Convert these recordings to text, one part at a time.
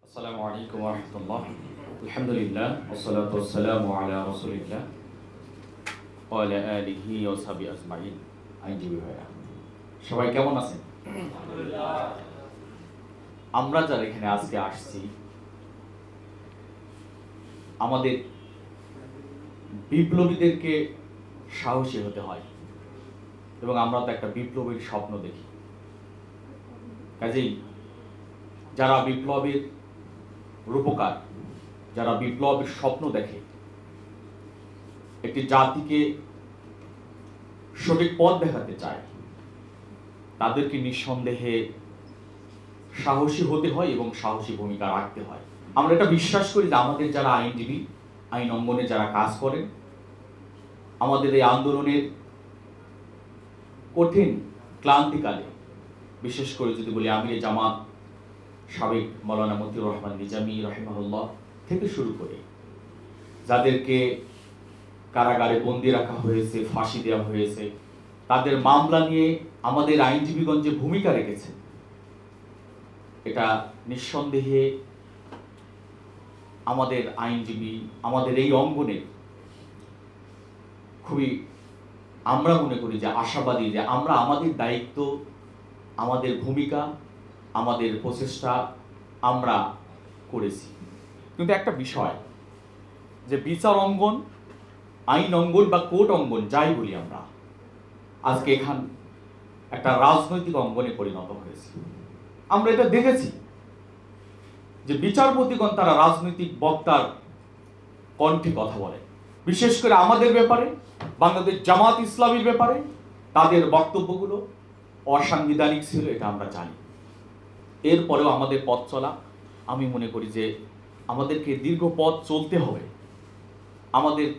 আসসালামু আলাইকুম ওয়া রাহমাতুল্লাহ। আলহামদুলিল্লাহ ওয়াসসালাতু ওয়াসসালামু আলা রাসূলিল্লাহ ওয়া আলা আলিহি ওয়া সাহবিহি আজমাইন। আইনজীবী ভাইরা সবাই কেমন আছেন? আমরা যারা এখানে আজকে আসছি, আমাদের বিপ্লবীদেরকে সাহসী হতে হয় এবং আমরা তো একটা বিপ্লবীর স্বপ্ন দেখি। কাজেই যারা বিপ্লবের রূপকার, যারা বিপ্লবের স্বপ্ন দেখে, একটি জাতিকে সঠিক পথ দেখাতে চায়, তাদেরকে নিঃসন্দেহে সাহসী হতে হয় এবং সাহসী ভূমিকা রাখতে হয়। আমরা এটা বিশ্বাস করি যে আমাদের যারা আইনজীবী, আইন অঙ্গনে যারা কাজ করেন, আমাদের এই আন্দোলনের কঠিন ক্লান্তিকালে, বিশেষ করে যদি বলি আমিরে জামাত সাবেক মৌলানা মতিউর রহমান নিজামী রাহিমাহুল্লাহ থেকে শুরু করে যাদেরকে কারাগারে বন্দি রাখা হয়েছে, ফাঁসি দেওয়া হয়েছে, তাদের মামলা নিয়ে আমাদের আইনজীবীগণ যে ভূমিকা রেখেছে, এটা নিঃসন্দেহে আমাদের আইনজীবী, আমাদের এই অঙ্গনে খুবই, আমরা মনে করি যে আশাবাদী, যে আমরা আমাদের দায়িত্ব, আমাদের ভূমিকা, আমাদের প্রচেষ্টা আমরা করেছি। কিন্তু একটা বিষয়, যে বিচার অঙ্গন, আইন অঙ্গন বা কোর্ট অঙ্গন যাই বলি আমরা, আজকে এখান একটা রাজনৈতিক অঙ্গনে পরিণত হয়েছে। আমরা এটা দেখেছি যে বিচারপতিগণ তারা রাজনৈতিক বক্তার কণ্ঠে কথা বলে, বিশেষ করে আমাদের ব্যাপারে, বাংলাদেশ জামাত ইসলামীর ব্যাপারে তাদের বক্তব্যগুলো অসাংবিধানিক ছিল, এটা আমরা জানি। এরপরেও আমাদের পথ চলা, আমি মনে করি যে আমাদেরকে দীর্ঘ পথ চলতে হবে, আমাদের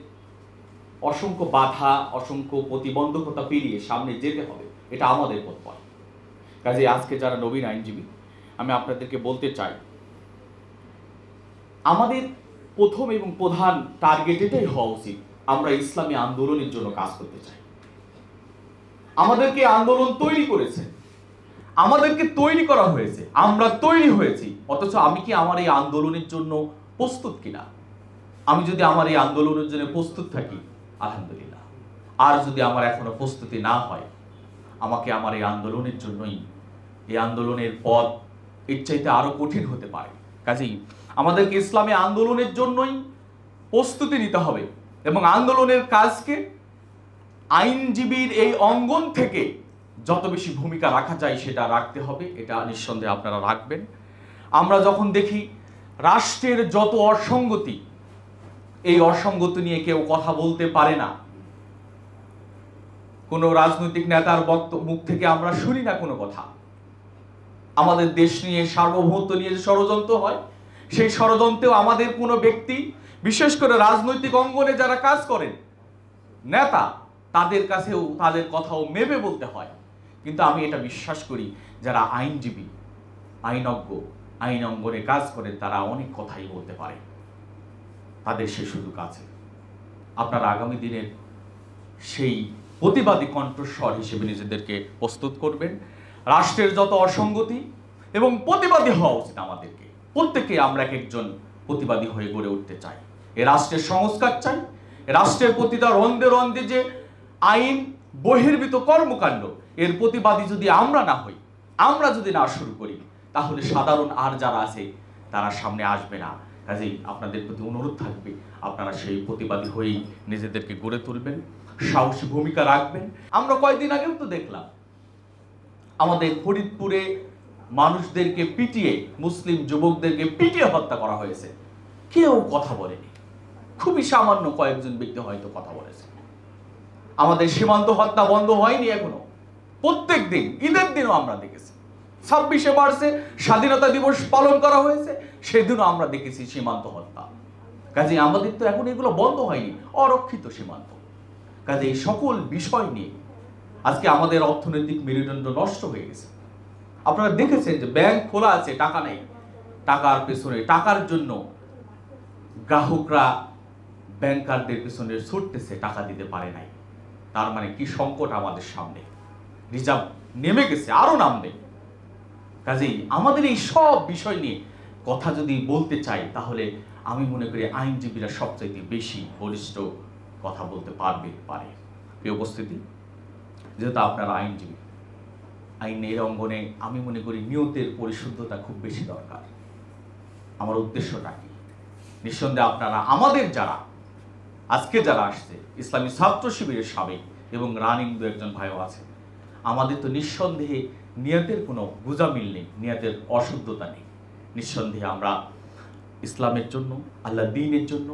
অসংখ্য বাধা, অসংখ্য প্রতিবন্ধকতা পেরিয়ে সামনে যেতে হবে, এটা আমাদের পথ পথ। কাজে আজকে যারা নবীন আইনজীবী, আমি আপনাদেরকে বলতে চাই, আমাদের প্রথম এবং প্রধান টার্গেট এটাই হওয়া উচিত, আমরা ইসলামী আন্দোলনের জন্য কাজ করতে চাই। আমাদেরকে আন্দোলন তৈরি করেছে, আমাদেরকে তৈরি করা হয়েছে, আমরা তৈরি হয়েছি, অথচ আমি কি আমার এই আন্দোলনের জন্য প্রস্তুত কিনা? আমি যদি আমার এই আন্দোলনের জন্য প্রস্তুত থাকি, আলহামদুলিল্লাহ। আর যদি আমার এখনো প্রস্তুতি না হয়, আমাকে আমার এই আন্দোলনের জন্যই, এই আন্দোলনের পথ এর চাইতে আরো কঠিন হতে পারে। কাজেই আমাদেরকে ইসলামী আন্দোলনের জন্যই প্রস্তুতি নিতে হবে এবং আন্দোলনের কাজকে আইনজীবীর এই অঙ্গন থেকে যত বেশি ভূমিকা রাখা যায় সেটা রাখতে হবে, এটা নিঃসন্দেহে আপনারা রাখবেন। আমরা যখন দেখি রাষ্ট্রের যত অসঙ্গতি, এই অসঙ্গতি নিয়ে কেউ কথা বলতে পারে না, কোনো রাজনৈতিক নেতার মুখ থেকে আমরা শুনি না কোনো কথা। আমাদের দেশ নিয়ে, সার্বভৌমত্ব নিয়ে যে ষড়যন্ত্র হয়, সেই ষড়যন্ত্রেও আমাদের কোনো ব্যক্তি, বিশেষ করে রাজনৈতিক অঙ্গনে যারা কাজ করেন, নেতা, তাদের কাছেও তাদের কথাও মেপে বলতে হয়। কিন্তু আমি এটা বিশ্বাস করি, যারা আইনজীবী, আইনজ্ঞ, আইন অঙ্গনে কাজ করেন, তারা অনেক কথাই বলতে পারে, তাদের সে সুযোগ আছে। আপনারা আগামী দিনের সেই প্রতিবাদী কণ্ঠস্বর হিসেবে নিজেদেরকে প্রস্তুত করবেন। রাষ্ট্রের যত অসঙ্গতি এবং প্রতিবাদী হওয়া উচিত আমাদেরকে, প্রত্যেকে আমরা এক একজন প্রতিবাদী হয়ে গড়ে উঠতে চাই। এ রাষ্ট্রের সংস্কার চাই, রাষ্ট্রের প্রতিটা রন্ধে রন্ধে যে আইন বহির্ভূত কর্মকাণ্ড, এর প্রতিবাদী যদি আমরা না হই, আমরা যদি না শুরু করি, তাহলে সাধারণ আর যারা আছে তারা সামনে আসবে না। কাজেই আপনাদের প্রতি অনুরোধ থাকবে, আপনারা সেই প্রতিবাদী হয়েই নিজেদেরকে গড়ে তুলবেন, সাহসী ভূমিকা রাখবেন। আমরা কয়েকদিন আগেও তো দেখলাম আমাদের ফরিদপুরে মানুষদেরকে পিটিয়ে, মুসলিম যুবকদেরকে পিটিয়ে হত্যা করা হয়েছে, কেউ কথা বলেনি। খুবই সামান্য কয়েকজন ব্যক্তি হয়তো কথা বলেছে। আমাদের সীমান্ত হত্যা বন্ধ হয়নি এখনো, প্রত্যেক দিন, ঈদের দিনও আমরা দেখেছি। 26শে মার্চে স্বাধীনতা দিবস পালন করা হয়েছে, সেদিনও আমরা দেখেছি সীমান্ত হত্যা। কাজে আমাদের তো এখন এগুলো বন্ধ হয়নি, অরক্ষিত সীমান্ত। কাজে এই সকল বিষয় নিয়ে আজকে আমাদের অর্থনৈতিক মেরুদণ্ড নষ্ট হয়ে গেছে। আপনারা দেখেছেন যে ব্যাংক খোলা আছে, টাকা নেই, টাকার পেছনে, টাকার জন্য গ্রাহকরা ব্যাংকারদের পেছনে ছুটতেছে, টাকা দিতে পারে নাই। তার মানে কি সংকট আমাদের সামনে, রিজার্ভ নেমে গেছে, আরো নামবে। কাজেই আমাদের এই সব বিষয় নিয়ে কথা যদি বলতে চাই তাহলে আমি মনে করি আইনজীবীরা সবচাইতে বেশি বলিষ্ঠ কথা বলতে পারে। এই উপস্থিতি, যেহেতু আপনারা আইনজীবী, আইনের অঙ্গনে আমি মনে করি নিয়তের পরিশুদ্ধতা খুব বেশি দরকার। আমার উদ্দেশ্যটা কি? নিঃসন্দেহে আপনারা আমাদের যারা আজকে যারা আসছে, ইসলামী ছাত্র শিবিরের সাবেক এবং রানিং দু একজন ভাইও আছে, আমাদের তো নিঃসন্দেহে নিয়তের কোনো গুজামিল নেই, নিয়তের অশুদ্ধতা নেই। নিঃসন্দেহে আমরা ইসলামের জন্য, আল্লাহ দ্বীনের জন্য,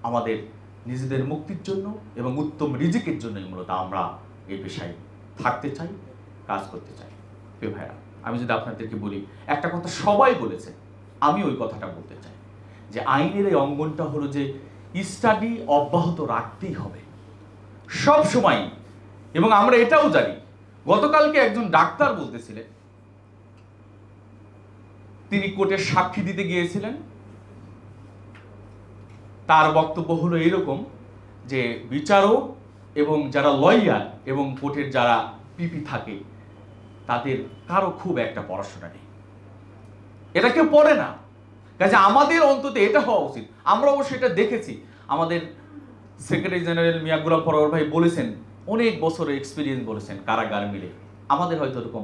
আমাদের নিজেদের মুক্তির জন্য এবং উত্তম রিজিকের জন্যই মূলত আমরা এই পেশায় থাকতে চাই, কাজ করতে চাই। প্রিয় ভাইরা, আমি যদি আপনাদেরকে বলি একটা কথা সবাই বলেছে, আমি ওই কথাটা বলতে চাই যে আইনের এই অঙ্গনটা হলো যে স্টাডি অব্যাহত রাখতেই হবে সব সময়। এবং আমরা এটাও জানি, গতকালকে একজন ডাক্তার বলতেছিলেন, তিনি কোর্টে সাক্ষী দিতে গিয়েছিলেন, তার বক্তব্য হলো এরকম যে বিচারক এবং যারা লয়ার এবং কোর্টের যারা পিপি থাকে তাদের কারো খুব একটা পড়াশোনা নেই, এটা কেউ পড়ে না। কাজে আমাদের অন্তত এটা হওয়া উচিত। আমরা অবশ্যই এটা দেখেছি, আমাদের সেক্রেটারি জেনারেল মিয়া গোলাম পরোয়ার ভাই বলেছেন, অনেক বছরের এক্সপিরিয়েন্স বলেছেন কারাগার মিলে। আমাদের হয়তো এরকম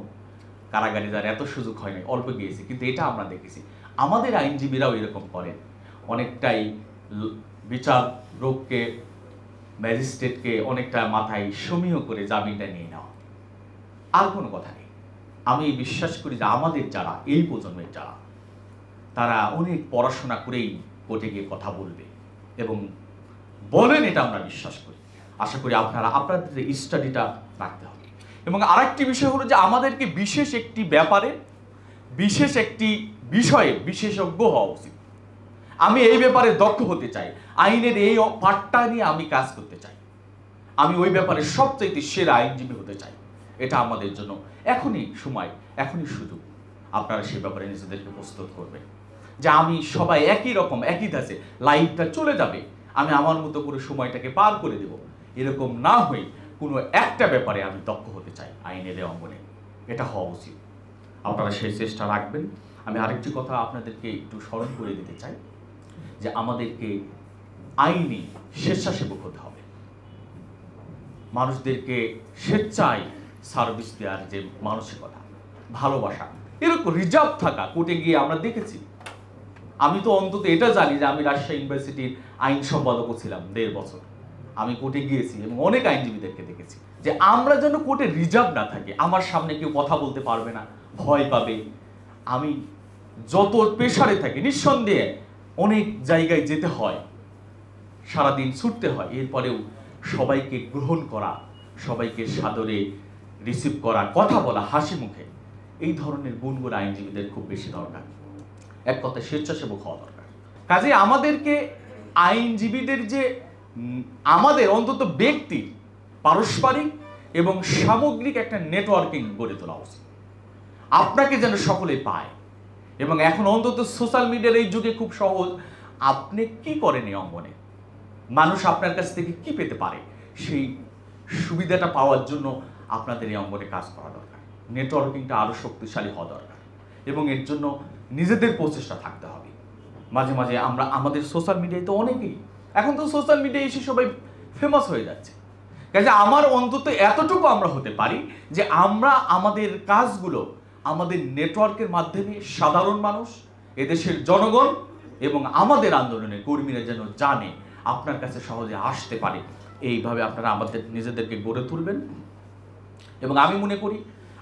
কারাগারে যার এত সুযোগ হয় নাই, অল্প গিয়েছে, কিন্তু এটা আমরা দেখেছি আমাদের আইনজীবীরাও এরকম করেন। অনেকটাই বিচারককে, ম্যাজিস্ট্রেটকে অনেকটা মাথায় সমীহ করে জামিনটা নিয়ে নেওয়া, আর কোনো কথা নেই। আমি বিশ্বাস করি যে আমাদের যারা এই প্রজন্মের যারা, তারা অনেক পড়াশোনা করেই কোর্টে গিয়ে কথা বলবে এবং বলেন, এটা আমরা বিশ্বাস করি। আশা করি আপনারা আপনাদের স্টাডিটা রাখতে হবে। এবং আরেকটি বিষয় হলো যে আমাদেরকে বিশেষ একটি ব্যাপারে, বিশেষ একটি বিষয়ে বিশেষজ্ঞ হওয়া উচিত। আমি এই ব্যাপারে দক্ষ হতে চাই, আইনের এই পার্টটা নিয়ে আমি কাজ করতে চাই, আমি ওই ব্যাপারে সবচাইতে সেরা আইনজীবী হতে চাই। এটা আমাদের জন্য এখনই সময়, এখনই সুযোগ। আপনারা সে ব্যাপারে নিজেদেরকে প্রস্তুত করবেন যে আমি সবাই একই রকম, একই ধাঁচে, লাইফটা চলে যাবে, আমি আমার মতো করে সময়টাকে পার করে দেব, এরকম না হয়ে কোনো একটা ব্যাপারে আমি দক্ষ হতে চাই আইনের অঙ্গনে। এটা হওয়া উচিত। আপনারা সেই চেষ্টা রাখবেন। আমি আরেকটি কথা আপনাদেরকে একটু স্মরণ করে দিতে চাই যে আমাদেরকে আইনি স্বেচ্ছাসেবক হতে হবে। মানুষদেরকে স্বেচ্ছায় সার্ভিস দেওয়ার যে মানসিকতা, ভালোবাসা, এরকম রিজার্ভ থাকা কোর্টে গিয়ে আমরা দেখেছি। আমি তো অন্তত এটা জানি যে আমি রাজশাহী ইউনিভার্সিটির আইন সম্পাদকও ছিলাম 1.5 বছর। আমি কোর্টে গিয়েছি এবং অনেক আইনজীবীদেরকে দেখেছি যে আমরা যেন কোর্টে রিজার্ভ না থাকি, আমার সামনে কেউ কথা বলতে পারবে না, ভয় পাবে। আমি যত প্রেশারে থাকি, নিঃসন্দেহে অনেক জায়গায় যেতে হয়, সারাদিন ছুটতে হয়, এরপরেও সবাইকে গ্রহণ করা, সবাইকে সাদরে রিসিভ করা, কথা বলা হাসি মুখে, এই ধরনের গুণগুলো আইনজীবীদের খুব বেশি দরকার। এক কথায় স্বেচ্ছাসেবক হওয়া দরকার। কাজে আমাদেরকে আইনজীবীদের যে আমাদের অন্তত ব্যক্তির পারস্পরিক এবং সামগ্রিক একটা নেটওয়ার্কিং গড়ে তোলা উচিত, আপনাকে যেন সকলে পায়। এবং এখন অন্তত সোশ্যাল মিডিয়ার এই যুগে খুব সহজ, আপনি কি করেন এই অঙ্গনে, মানুষ আপনার কাছ থেকে কি পেতে পারে, সেই সুবিধাটা পাওয়ার জন্য আপনাদের এই অঙ্গনে কাজ করা দরকার। নেটওয়ার্কিংটা আরও শক্তিশালী হওয়া দরকার এবং এর জন্য নিজেদের প্রচেষ্টা থাকতে হবে। মাঝে মাঝে আমরা আমাদের সোশ্যাল মিডিয়ায় তো অনেকেই, এখন তো সোশ্যাল মিডিয়ায় এসে সবাই ফেমাস হয়ে যাচ্ছে। কাজে আমার অন্তত এতটুকু আমরা হতে পারি যে আমরা আমাদের কাজগুলো আমাদের নেটওয়ার্কের মাধ্যমে সাধারণ মানুষ, এদেশের জনগণ এবং আমাদের আন্দোলনের কর্মীরা যেন জানে, আপনার কাছে সহজে আসতে পারে। এইভাবে আপনারা আমাদের নিজেদেরকে গড়ে তুলবেন। এবং আমি মনে করি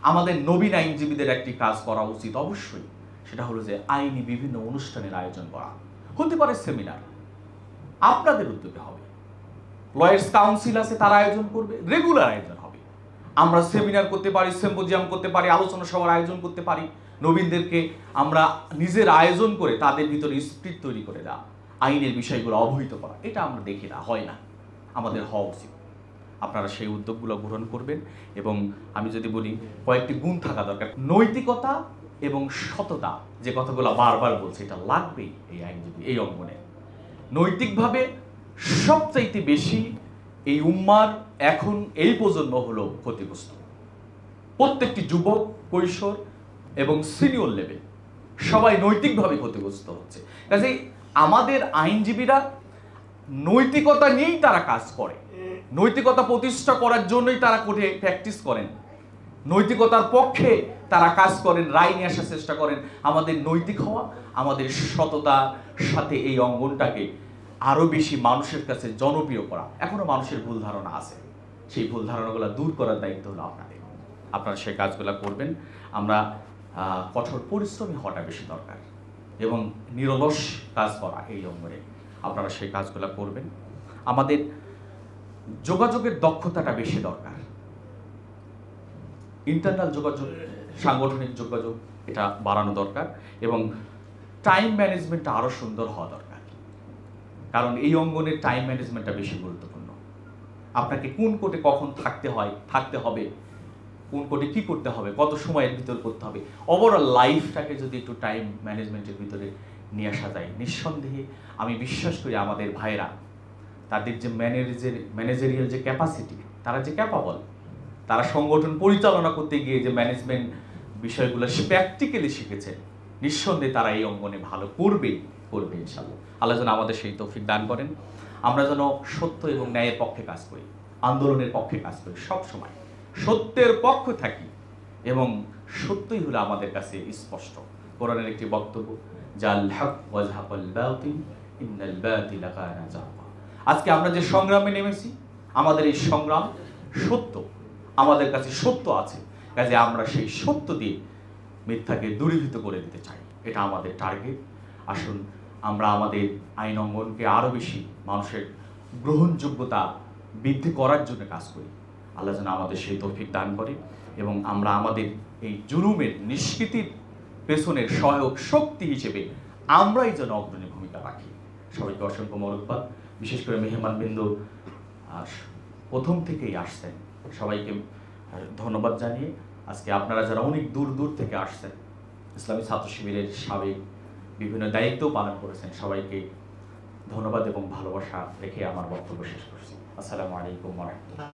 আমাদের নবীন আইনজীবীদের একটি কাজ করা উচিত অবশ্যই, সেটা হলো যে আইনি বিভিন্ন অনুষ্ঠানের আয়োজন করা। হতে পারে সেমিনার, আপনাদের উদ্যোগে হবে, লয়ার্স কাউন্সিল আছে তারা আয়োজন করবে, রেগুলার আয়োজন হবে। আমরা সেমিনার করতে পারি, সিম্পোজিয়াম করতে পারি, আলোচনা সভার আয়োজন করতে পারি। নবীনদেরকে আমরা নিজের আয়োজন করে তাদের ভিতরে স্পিরিট তৈরি করে দেওয়া, আইনের বিষয়গুলো অবহিত করা, এটা আমরা দেখি না, হয় না, আমাদের হওয়া উচিত। আপনারা সেই উদ্যোগগুলো গ্রহণ করবেন। এবং আমি যদি বলি কয়েকটি গুণ থাকা দরকার, নৈতিকতা এবং সততা, যে কথাগুলো বারবার বলছে, এটা লাগবেই এই আইনজীবী এই অঙ্গনে। নৈতিকভাবে সবচাইতে বেশি এই উম্মার এখন এই প্রজন্ম হলো ক্ষতিগ্রস্ত। প্রত্যেকটি যুবক, কৈশোর এবং সিনিয়র লেভেল সবাই নৈতিকভাবে ক্ষতিগ্রস্ত হচ্ছে। কাজেই আমাদের আইনজীবীরা নৈতিকতা নিয়েই তারা কাজ করে, নৈতিকতা প্রতিষ্ঠা করার জন্যই তারা কোর্টে প্র্যাকটিস করেন, নৈতিকতার পক্ষে তারা কাজ করেন, রায় নিয়ে আসার চেষ্টা করেন। আমাদের নৈতিক হওয়া, আমাদের সততার সাথে এই অঙ্গনটাকে আরও বেশি মানুষের কাছে জনপ্রিয় করা। এখনও মানুষের ভুল ধারণা আছে, সেই ভুল ধারণাগুলো দূর করার দায়িত্ব হলো আপনাদের। আপনারা সেই কাজগুলো করবেন। আমরা কঠোর পরিশ্রমী হওয়াটা বেশি দরকার এবং নিরলস কাজ করা এই অঙ্গনে, আপনারা সেই কাজগুলো করবেন। আমাদের যোগাযোগের দক্ষতাটা বেশি দরকার, ইন্টারনাল যোগাযোগ, সাংগঠনিক যোগাযোগ এটা বাড়ানো দরকার এবং টাইম ম্যানেজমেন্টটা আরও সুন্দর হওয়া দরকার। কারণ এই অঙ্গনের টাইম ম্যানেজমেন্টটা বেশি গুরুত্বপূর্ণ। আপনাকে কোন কোর্টে কখন থাকতে হবে, কোন কোর্টে কী করতে হবে, কত সময়ের ভিতর করতে হবে, ওভারঅল লাইফটাকে যদি একটু টাইম ম্যানেজমেন্টের ভিতরে নিয়ে আসা যায়, নিঃসন্দেহে আমি বিশ্বাস করি আমাদের ভাইরা তাদের যে ম্যানেজারিয়াল যে ক্যাপাসিটি, তারা যে ক্যাপাবল, তারা সংগঠন পরিচালনা করতে গিয়ে যে ম্যানেজমেন্ট বিষয়গুলো প্র্যাকটিক্যালি শিখেছে, নিঃসন্দেহে তারা এই অঙ্গনে ভালো করবে ইনশাআল্লাহ। আল্লাহ যেন আমাদের সেই তৌফিক দান করেন। আমরা যেন সত্য এবং ন্যায়ের পক্ষে কাজ করি, আন্দোলনের পক্ষে কাজ করি, সব সময় সত্যের পক্ষে থাকি এবং সত্যই হলো আমাদের কাছে স্পষ্ট। কোরআনের একটি বক্তব্য, জাল হক ওয়াজহাকাল বাতিল ইন্নাল বাতিলা কানা যাহুকা। আজকে আমরা যে সংগ্রামে নেমেছি, আমাদের এই সংগ্রাম সত্য, আমাদের কাছে সত্য আছে, কাজে আমরা সেই সত্য দিয়ে মিথ্যাকে দূরীভূত করে দিতে চাই, এটা আমাদের টার্গেট। আসুন আমরা আমাদের আইন অঙ্গনকে আরও বেশি মানুষের গ্রহণযোগ্যতা বৃদ্ধি করার জন্য কাজ করি। আল্লাহ যেন আমাদের সেই তৌফিক দান করে এবং আমরা আমাদের এই জুলুমের নিষ্কৃতির পেছনের সহায়ক শক্তি হিসেবে আমরাই যেন অগ্রণী ভূমিকা রাখি। সবাইকে অসংখ্য মোবারকবাদ। বিশেষ করে মেহমানবৃন্দ প্রথম থেকেই আসছেন, সবাইকে ধন্যবাদ জানিয়ে আজকে আপনারা যারা অনেক দূর থেকে আসছেন, ইসলামী ছাত্র শিবিরের সাবেক বিভিন্ন দায়িত্ব পালন করেছেন, সবাইকে ধন্যবাদ এবং ভালোবাসা রেখে আমার বক্তব্য শেষ করছি। আসসালামু আলাইকুম ওয়া রাহমাতুল্লাহ।